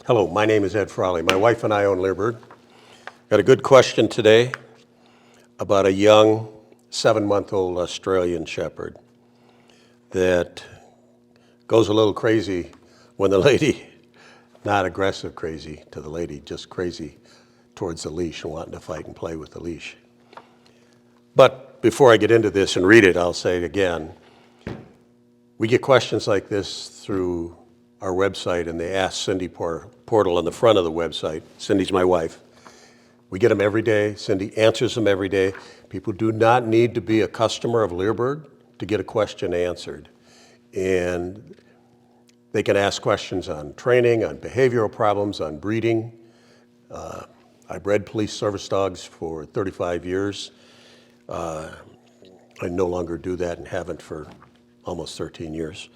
Hello, my name is Ed Frawley. My wife and I own Leerburg. Got a good question today about a young 7-month-old Australian Shepherd that goes a little crazy when the lady, not aggressive crazy to the lady, just crazy towards the leash and wanting to fight and play with the leash. But before I get into this and read it, I'll say it again. We get questions like this through our website and the Ask Cindy portal on the front of the website. Cindy's my wife. We get them every day. Cindy answers them every day. People do not need to be a customer of Leerburg to get a question answered. And they can ask questions on training, on behavioral problems, on breeding. I bred police service dogs for 35 years. I no longer do that and haven't for almost 13 years.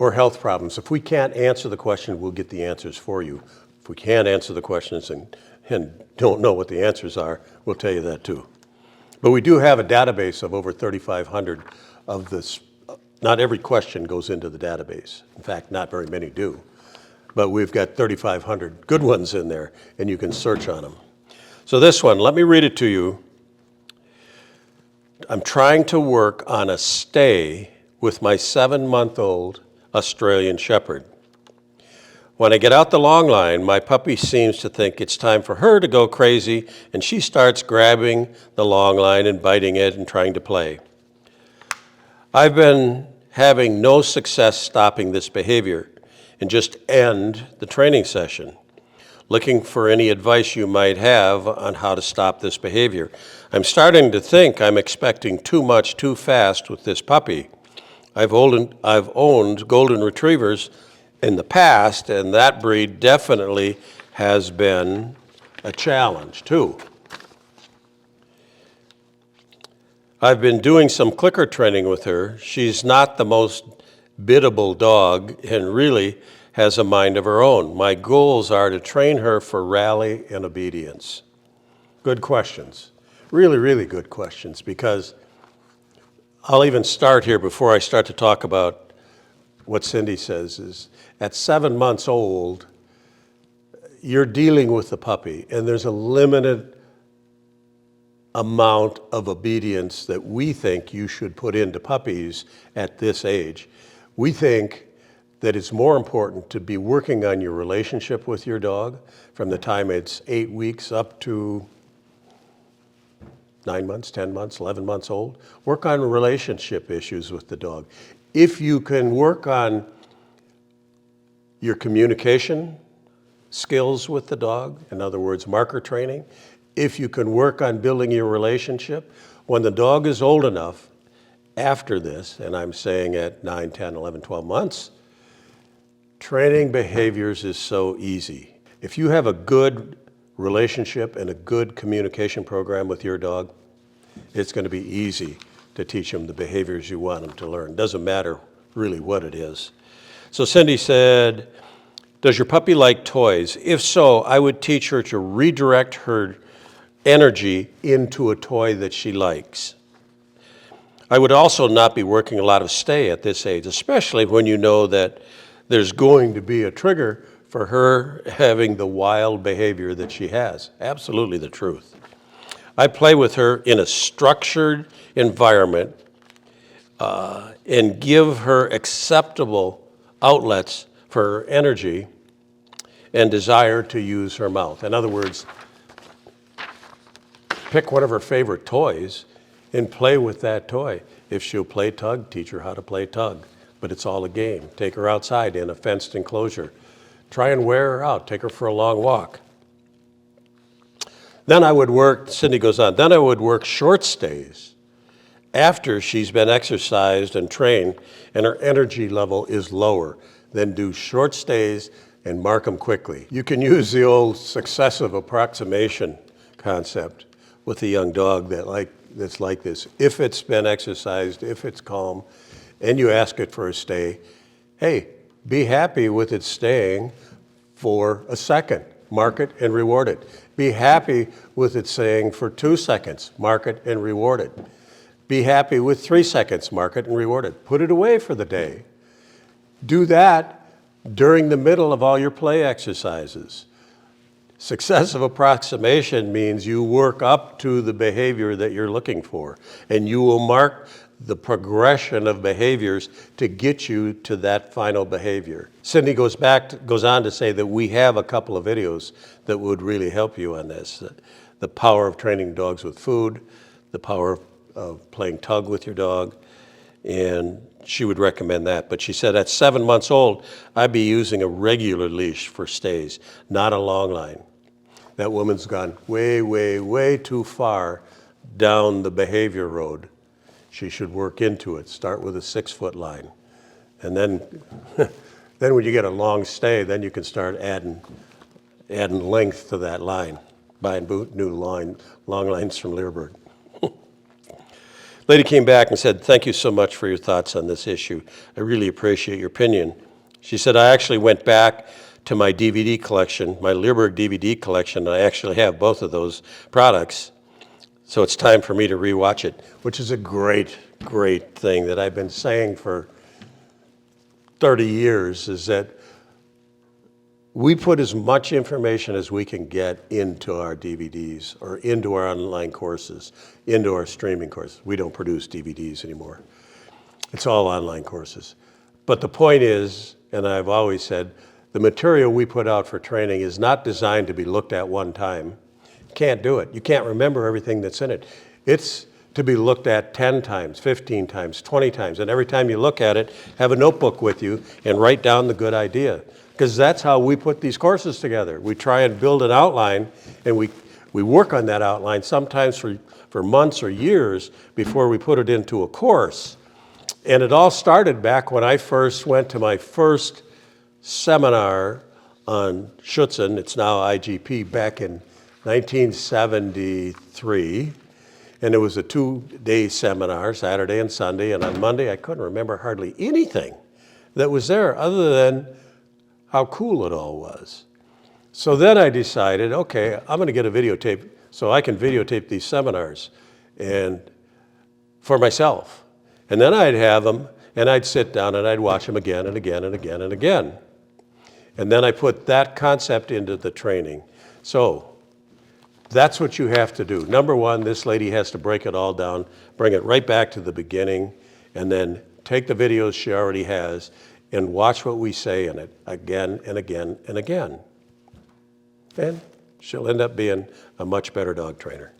Or health problems. If we can't answer the question, we'll get the answers for you. If we can't answer the questions and don't know what the answers are, we'll tell you that too. But we do have a database of over 3,500 of this. Not every question goes into the database. In fact, not very many do. But we've got 3,500 good ones in there, and you can search on them. So this one, let me read it to you. I'm trying to work on a stay with my 7-month-old Australian Shepherd. When I get out the long line, my puppy seems to think it's time for her to go crazy, and she starts grabbing the long line and biting it and trying to play. I've been having no success stopping this behavior and just end the training session. Looking for any advice you might have on how to stop this behavior. I'm starting to think I'm expecting too much too fast with this puppy. I've owned golden retrievers in the past, and that breed definitely has been a challenge too. I've been doing some clicker training with her. She's not the most biddable dog and really has a mind of her own. My goals are to train her for rally and obedience. Good questions. Really, really good questions, because I'll even start here before I start to talk about what Cindy says is at 7 months old, you're dealing with the puppy, and there's a limited amount of obedience that we think you should put into puppies at this age. We think that it's more important to be working on your relationship with your dog from the time it's 8 weeks up to 9 months, 10 months, 11 months old. Work on relationship issues with the dog. If you can work on your communication skills with the dog, in other words, marker training, if you can work on building your relationship, when the dog is old enough after this, and I'm saying at 9, 10, 11, 12 months, training behaviors is so easy. If you have a good relationship and a good communication program with your dog, it's going to be easy to teach them the behaviors you want them to learn. Doesn't matter really what it is. So Cindy said, does your puppy like toys? If so, I would teach her to redirect her energy into a toy that she likes. I would also not be working a lot of stay at this age, especially when you know that there's going to be a trigger for her having the wild behavior that she has. Absolutely the truth. I play with her in a structured environment and give her acceptable outlets for her energy and desire to use her mouth. In other words, pick one of her favorite toys and play with that toy. If she'll play tug, teach her how to play tug. But it's all a game. Take her outside in a fenced enclosure. Try and wear her out. Take her for a long walk. Then I would work, Cindy goes on, then I would work short stays after she's been exercised and trained and her energy level is lower. Then do short stays and mark them quickly. You can use the old successive approximation concept with a young dog that's like this. If it's been exercised, if it's calm, and you ask it for a stay, hey, be happy with it staying for a second. Mark it and reward it. Be happy with it staying for 2 seconds. Mark it and reward it. Be happy with 3 seconds. Mark it and reward it. Put it away for the day. Do that during the middle of all your play exercises. Successive approximation means you work up to the behavior that you're looking for, and you will mark the progression of behaviors to get you to that final behavior. Cindy goes on to say that we have a couple of videos that would really help you on this. The power of training dogs with food, the power of playing tug with your dog, and she would recommend that. But she said at 7 months old, I'd be using a regular leash for stays, not a long line. That woman's gone way, way, way too far down the behavior road. She should work into it. Start with a 6-foot line. And then, then when you get a long stay, then you can start adding length to that line, buying new long lines from Leerburg. Lady came back and said, thank you so much for your thoughts on this issue. I really appreciate your opinion. She said, I actually went back to my DVD collection, my Leerburg DVD collection, and I actually have both of those products. So it's time for me to rewatch it, which is a great, great thing that I've been saying for 30 years, is that we put as much information as we can get into our DVDs or into our online courses, into our streaming courses. We don't produce DVDs anymore. It's all online courses. But the point is, and I've always said, the material we put out for training is not designed to be looked at one time. You can't do it. You can't remember everything that's in it. It's to be looked at 10 times, 15 times, 20 times. And every time you look at it, have a notebook with you and write down the good idea. Because that's how we put these courses together. We try and build an outline, and we work on that outline sometimes for months or years before we put it into a course. And it all started back when I first went to my first seminar on Schutzen, it's now IGP, back in 1973. And it was a 2-day seminar, Saturday and Sunday, and on Monday I couldn't remember hardly anything that was there other than how cool it all was. So then I decided, okay, I'm gonna get a videotape so I can videotape these seminars and for myself. And then I'd have them, and I'd sit down and I'd watch them again and again and again and again. And then I put that concept into the training. So that's what you have to do. Number one, this lady has to break it all down, bring it right back to the beginning, and then take the videos she already has and watch what we say in it again and again and again. And she'll end up being a much better dog trainer.